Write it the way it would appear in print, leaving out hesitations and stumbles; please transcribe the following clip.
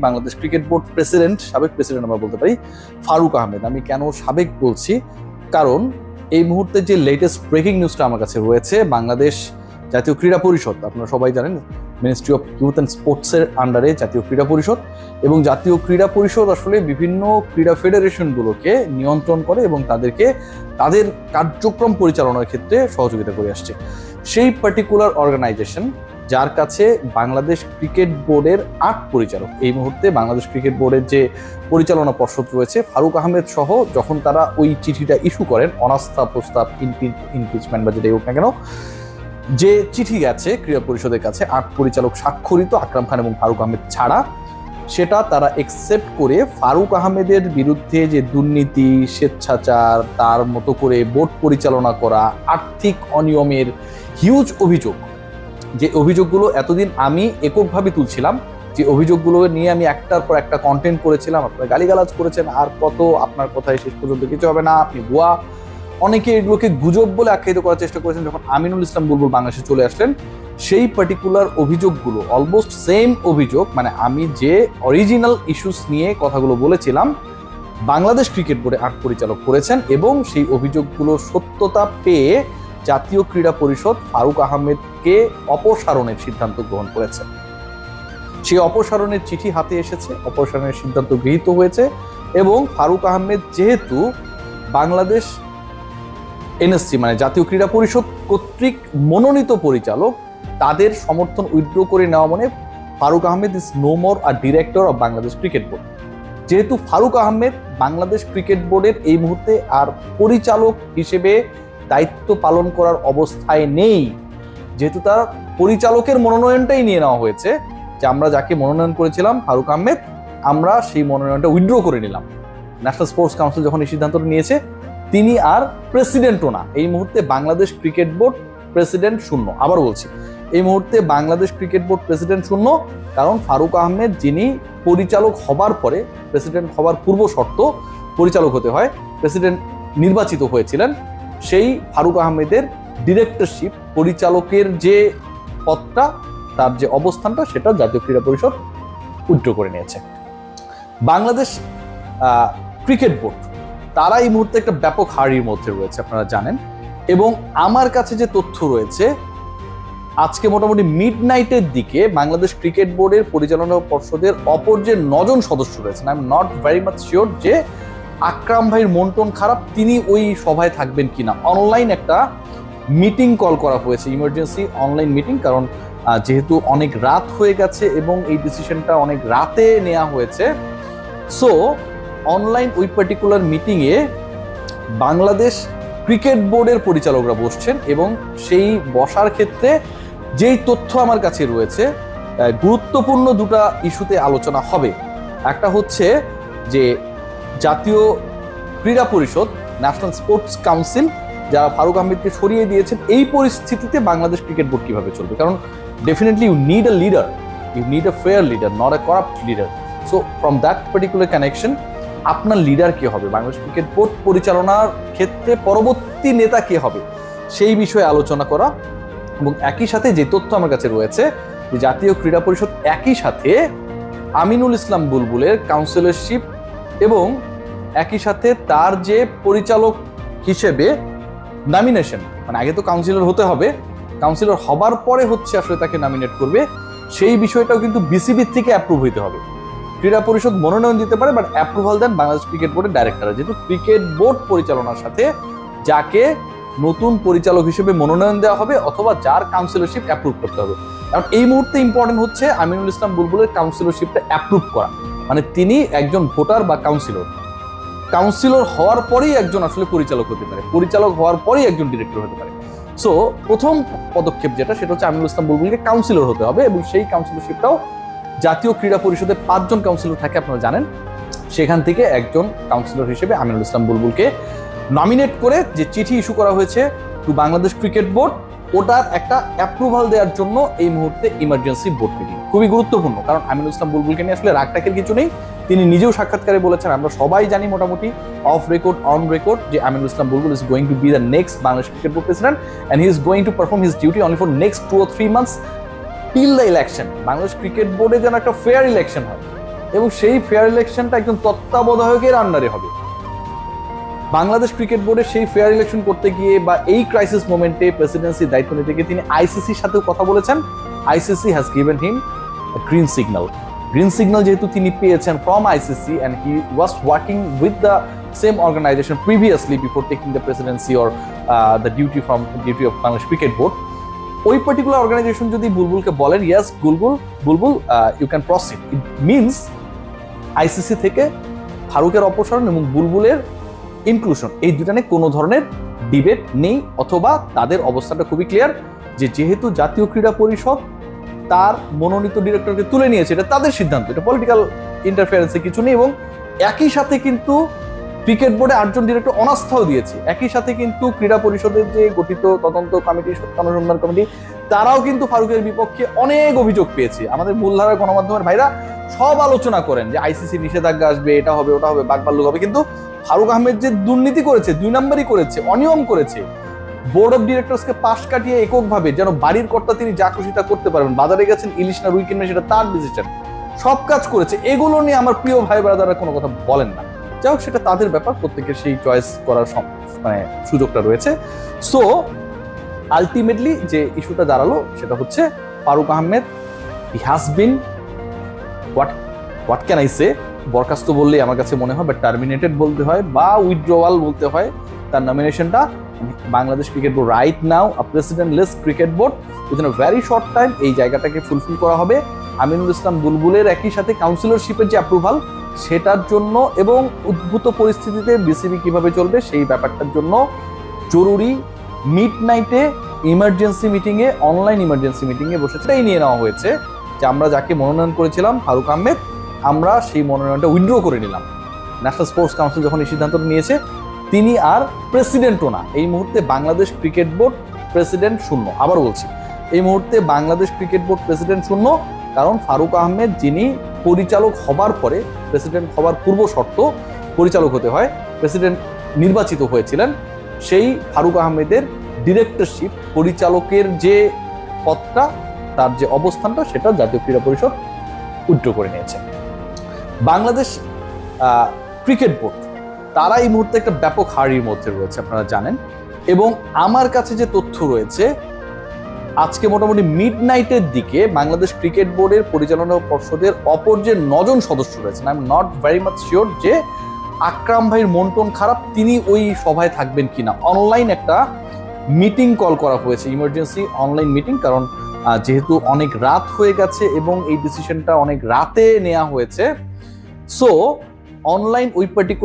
Bangladesh cricket board president, সাবেক president আমরা বলতে পারি, ফারুক আহমেদ। আমি কেন সাবেক বলছি, কারণ এই মুহূর্তে যে লেটেস্ট ব্রেকিং নিউজটা আমার কাছে রয়েছে, বাংলাদেশ জাতীয় ক্রীড়া পরিষদ, আপনারা সবাই জানেন মিনিস্ট্রি অফ ইউথ অ্যান্ড স্পোর্টসের আন্ডারে জাতীয় ক্রীড়া পরিষদ, এবং জাতীয় ক্রীড়া পরিষদ আসলে বিভিন্ন ক্রীড়া ফেডারেশনগুলোকে নিয়ন্ত্রণ করে এবং তাদেরকে তাদের কার্যক্রম পরিচালনার ক্ষেত্রে সহযোগিতা করে আসছে। সেই পার্টিকুলার অর্গানাইজেশন যার কাছে বাংলাদেশ ক্রিকেট বোর্ডের 8 পরিচালক, এই মুহূর্তে বাংলাদেশ ক্রিকেট বোর্ডের যে পরিচালনা পর্ষদ রয়েছে, ফারুক আহমেদ সহ যখন তারা ওই চিঠিটা ইস্যু করেন, অনাস্থা প্রস্তাব, ইমপিচমেন্ট বা যেটাই হোক না কেন, যে চিঠি গেছে ক্রীড়া পরিষদের কাছে 8 পরিচালক স্বাক্ষরিত, আকরাম খান এবং ফারুক আহমেদ ছাড়া, সেটা তারা একসেপ্ট করে ফারুক আহমেদের বিরুদ্ধে যে দুর্নীতি, স্বেচ্ছাচার, তার মতো করে বোর্ড পরিচালনা করা, আর্থিক অনিয়মের হিউজ অভিযোগ, যে অভিযোগগুলো এতদিন আমি এককভাবে তুলছিলাম, যে অভিযোগগুলো নিয়ে আমি একটার পর একটা কন্টেন্ট করেছিলাম, আপনারা গালিগালাজ করেছেন, আর কত আপনার কথায় শেষ পর্যন্ত কিছু হবে না, আপনি ভুয়া, অনেকে এগুলোকে গুজব বলে আখ্যায়িত করার চেষ্টা করেছেন। যখন আমিনুল ইসলাম বুলবুল বাংলাদেশে চলে আসলেন, সেই পার্টিকুলার অভিযোগগুলো অলমোস্ট সেম অভিযোগ, মানে আমি যে অরিজিনাল ইস্যুস নিয়ে কথাগুলো বলেছিলাম, বাংলাদেশ ক্রিকেট বোর্ডে 8 পরিচালক করেছেন, এবং সেই অভিযোগগুলোর সত্যতা পেয়ে জাতীয় ক্রীড়া পরিষদ ফারুক আহমেদকে অপসারণের সিদ্ধান্ত গ্রহণ করেছে। সেই অপসারণের চিঠি হাতে এসেছে, অপসারণের সিদ্ধান্ত গৃহীত হয়েছে, এবং ফারুক আহমেদ যেহেতু বাংলাদেশ এনএসসি মানে জাতীয় ক্রীড়া পরিষদ কর্তৃক মনোনীত পরিচালক, তাদের সমর্থন উইথড্র করে নেওয়া মানে Faruque Ahmed is no more a director of Bangladesh cricket board. যেহেতু ফারুক আহমেদ বাংলাদেশ ক্রিকেট বোর্ডের এই মুহূর্তে আর পরিচালক হিসেবে দায়িত্ব পালন করার অবস্থায় নেই, যেহেতু তার পরিচালকের মনোনয়নটাই নিয়ে নেওয়া হয়েছে, যে আমরা যাকে মনোনয়ন করেছিলাম ফারুক আহমেদ, আমরা সেই মনোনয়নটা উইথড্র করে নিলাম। ন্যাশনাল স্পোর্টস কাউন্সিল যখন এই সিদ্ধান্তটা নিয়েছে, তিনি আর প্রেসিডেন্টও না। এই মুহূর্তে বাংলাদেশ ক্রিকেট বোর্ড প্রেসিডেন্ট শূন্য। আবার বলছি, এই মুহূর্তে বাংলাদেশ ক্রিকেট বোর্ড প্রেসিডেন্ট শূন্য, কারণ ফারুক আহমেদ, যিনি পরিচালক হবার পরে, প্রেসিডেন্ট হবার পূর্ব শর্ত পরিচালক হতে হয়, প্রেসিডেন্ট নির্বাচিত হয়েছিলেন, সেই ফারুক আহমেদের ডিরেক্টরশিপ, পরিচালকের যে পদটা, তার যে অবস্থানটা, সেটা জাতীয় ক্রীড়া পরিষদ উইথড্র করে নিয়েছে। বাংলাদেশ ক্রিকেট বোর্ড তারা এই মুহূর্তে একটা ব্যাপক হারির মধ্যে রয়েছে, আপনারা জানেন, এবং আমার কাছে যে তথ্য রয়েছে, আজকে মোটামুটি মিডনাইটের দিকে বাংলাদেশ ক্রিকেট বোর্ডের পরিচালনা পর্ষদের অপর যে 9 জন সদস্য রয়েছেন, I am not very much sure যে আকরাম ভাইয়ের মন টন খারাপ, তিনি ওই সভায় থাকবেন কিনা। অনলাইন একটা মিটিং কল করা হয়েছে, ইমার্জেন্সি অনলাইন মিটিং, কারণ যেহেতু অনেক রাত হয়ে গেছে এবং এই ডিসিশনটা অনেক রাতে নেওয়া হয়েছে, সো অনলাইন ওই পার্টিকুলার মিটিংয়ে বাংলাদেশ ক্রিকেট বোর্ডের পরিচালকরা বসছেন, এবং সেই বসার ক্ষেত্রে যেই তথ্য আমার কাছে রয়েছে, গুরুত্বপূর্ণ 2টা ইস্যুতে আলোচনা হবে। একটা হচ্ছে যে জাতীয় ক্রীড়া পরিষদ, ন্যাশনাল স্পোর্টস কাউন্সিল, যারা ফারুক আহমেদকে সরিয়ে দিয়েছেন, এই পরিস্থিতিতে বাংলাদেশ ক্রিকেট বোর্ড কিভাবে চলবে, কারণ definitely you need a leader, you need a fair leader, not a corrupt leader. So from that particular connection, আপনার লিডার কে হবে, বাংলাদেশ ক্রিকেট বোর্ড পরিচালনার ক্ষেত্রে পরবর্তী নেতা কে হবে, সেই বিষয়ে আলোচনা করা। এবং একই সাথে যে তথ্য আমার কাছে রয়েছে, যে জাতীয় ক্রীড়া পরিষদ একই সাথে আমিনুল ইসলাম বুলবুলের কাউন্সিলরশিপ, এবং একই সাথে তার যে পরিচালক হিসেবে নমিনেশন, মানে আগে তো কাউন্সিলর হতে হবে, কাউন্সিলর হবার পরে হচ্ছে আসলে তাকে নমিনেট করবে, সেই বিষয়টাও কিন্তু বিসিবি থেকে অ্যাপ্রুভ হইতে হবে। ক্রীড়া পরিষদ মনোনয়ন দিতে পারে, বাট অ্যাপ্রুভাল দেন বাংলাদেশ ক্রিকেট বোর্ডের ডাইরেক্টর, যেহেতু ক্রিকেট বোর্ড পরিচালনার সাথে যাকে নতুন পরিচালক হিসেবে মনোনয়ন দেওয়া হবে অথবা যার কাউন্সিলরশিপ অ্যাপ্রুভ করতে হবে। কারণ এই মুহূর্তে ইম্পর্টেন্ট হচ্ছে আমিনুল ইসলাম বুলবুলের কাউন্সিলরশিপটা অ্যাপ্রুভ করা, মানে তিনি একজন ভোটার বা কাউন্সিলর, কাউন্সিলর হওয়ার পরেই একজন আসলে পরিচালক হতে পারে, পরিচালক হওয়ার পরেই একজন ডিরেক্টর হতে পারে। সো প্রথম পদক্ষেপ যেটা, সেটা হচ্ছে আমিনুল ইসলাম বুলবুলকে কাউন্সিলর হতে হবে, এবং সেই কাউন্সিলরশিপটাও জাতীয় ক্রীড়া পরিষদের 5 জন কাউন্সিলর থাকে, আপনারা জানেন, সেখান থেকে একজন কাউন্সিলর হিসেবে আমিনুল ইসলাম বুলবুলকে নমিনেট করে যে চিঠি ইস্যু করা হয়েছে টু বাংলাদেশ ক্রিকেট বোর্ড, ওটার একটা অ্যাপ্রুভাল দেওয়ার জন্য এই মুহূর্তে ইমার্জেন্সি বোর্ড মিটিং খুবই গুরুত্বপূর্ণ। কারণ আমিনুল ইসলাম বুলবুলকে নিয়ে আসলে রাগটাকের কিছু নেই, তিনি নিজেও সাক্ষাৎকারে বলেছেন, আমরা সবাই জানি মোটামুটি অফ রেকর্ড অন রেকর্ড, যে Aminul Islam Bulbul is going to be the next Bangladesh cricket board president, and he is going to perform his duty only for next 2 or 3 months till the election. Bangladesh cricket বোর্ডে যেন একটা ফেয়ার ইলেকশন হয়, এবং সেই fair ইলেকশনটা একজন তত্ত্বাবধায়কের আন্ডারে হবে। বাংলাদেশ ক্রিকেট বোর্ডের সেই ফেয়ার ইলেকশন করতে গিয়ে বা এই ক্রাইসিস মোমেন্টে প্রেসিডেন্সির দায়িত্ব নিতে গিয়ে তিনি আইসিসির সাথেও কথা বলেছেন। ICC has given him green signal. Green signal যেহেতু তিনি পেয়েছেন from ICC and he was working with the same organization previously before taking the presidency or the duty of Bangladesh Cricket Board, ওই পার্টিকুলার অর্গানাইজেশন যদি বুলবুলকে বলেন yes Bulbul you can proceed, it means ICC থেকে ফারুকের অপসারণ এবং বুলবুলের inclusion, এই দুটা নিয়ে কোনো ধরনের ডিবেট নেই, অথবা তাদের অবস্থাটা খুবই ক্লিয়ার যে যেহেতু জাতীয় ক্রীড়া পরিষদ তার মনোনীত ডিরেক্টরকে তুলে নিয়েছে, এটা তাদের সিদ্ধান্ত, এটা পলিটিক্যাল ইন্টারফারেন্সে কিছু নেই। এবং একই সাথে কিন্তু ক্রিকেট বোর্ডে 8 জন ডিরেক্টর অনাস্থাও দিয়েছে। একই সাথে কিন্তু ক্রীড়া পরিষদের যে গঠিত তদন্ত কমিটি, সত্যানুসন্ধান কমিটি, তারাও কিন্তু ফারুকের বিপক্ষে অনেক অভিযোগ পেয়েছে। আমাদের মূলধারার গণমাধ্যমের ভাইরা সব আলোচনা করেন যে আইসিসি নিষেধাজ্ঞা আসবে, এটা হবে ওটা হবে, বাকবাল্লুক হবে, কিন্তু ফারুক আহমেদ যে দুর্নীতি করেছে, 2 নম্বরই করেছে, অনিয়ম করেছে, বোর্ড অফ ডিরেক্টরসকে পাশ কাটিয়ে এককভাবে যেন বাড়ির কর্তা তিনি যা খুশি তা করতে পারবেন, বাজারে গেছেন ইলিশ না রুই কিনবেন সেটা তার ডিসিশন, সব কাজ করেছে। এগুলো নিয়ে আমার প্রিয় ভাই ব্রাদাররা কোনো কথা বলেন না। যাই হোক, সেটা তাদের ব্যাপার, প্রত্যেকের সেই চয়েস করার সুযোগটা রয়েছে। সো আলটিমেটলি যে ইস্যুটা দাঁড়ালো সেটা হচ্ছে Faruque Ahmed he has been what can I say, বরখাস্ত বললেই আমার কাছে মনে হয়, বা টার্মিনেটেড বলতে হয় বা উইথড্রওয়াল বলতে হয়। তার নমিনেশনটা Bangladesh cricket board right now presidentless cricket board within a very short time এই জায়গাটাকে ফুলফিল করা হবে। আমিনুল ইসলাম বুলবুলের একই সাথে কাউন্সিলরশিপের যে অ্যাপ্রুভাল সেটার জন্য এবং উদ্ভূত পরিস্থিতিতে বিসিবি কিভাবে চলবে সেই ব্যাপারটার জন্য জরুরি মিডনাইটে ইমার্জেন্সি মিটিংয়ে, অনলাইন ইমার্জেন্সি মিটিংয়ে বসে সেটাই নিয়ে নেওয়া হয়েছে যে আমরা যাকে মনোনয়ন করেছিলাম ফারুক আহমেদ, আমরা সেই মনোনয়নটা উইথড্র করে নিলাম। ন্যাশনাল স্পোর্টস কাউন্সিল যখন এই সিদ্ধান্তটা নিয়েছে, তিনি আর প্রেসিডেন্টও না। এই মুহূর্তে বাংলাদেশ ক্রিকেট বোর্ড প্রেসিডেন্ট শূন্য। আবার বলছি, এই মুহূর্তে বাংলাদেশ ক্রিকেট বোর্ড প্রেসিডেন্ট শূন্য, কারণ ফারুক আহমেদ যিনি পরিচালক হবার পরে, প্রেসিডেন্ট হবার পূর্ব শর্ত পরিচালক হতে হয়, প্রেসিডেন্ট নির্বাচিত হয়েছিলেন, সেই ফারুক আহমেদের ডিরেক্টরশিপ, পরিচালকের যে পদটা, তার যে অবস্থানটা, সেটা জাতীয় ক্রীড়া পরিষদ উইথড্র করে নিয়েছে। বাংলাদেশ ক্রিকেট বোর্ড তারা এই মুহূর্তে একটা ব্যাপক হারির মধ্যে রয়েছে, আপনারা জানেন। এবং আমার কাছে যে তথ্য রয়েছে, আজকে মোটামুটি মিডনাইটের দিকে বাংলাদেশ ক্রিকেট বোর্ডের পরিচালনা পর্ষদের অপর যে 9 জন সদস্য রয়েছেন, I am not very much sure যে আকরাম ভাইয়ের মন টন খারাপ, তিনি ওই সভায় থাকবেন কিনা। অনলাইন একটা মিটিং কল করা হয়েছে, ইমার্জেন্সি অনলাইন মিটিং, কারণ যেহেতু অনেক রাত হয়ে গেছে এবং এই ডিসিশনটা অনেক রাতে নেওয়া হয়েছে, সো অনলাইন ওই পার্টিকুলার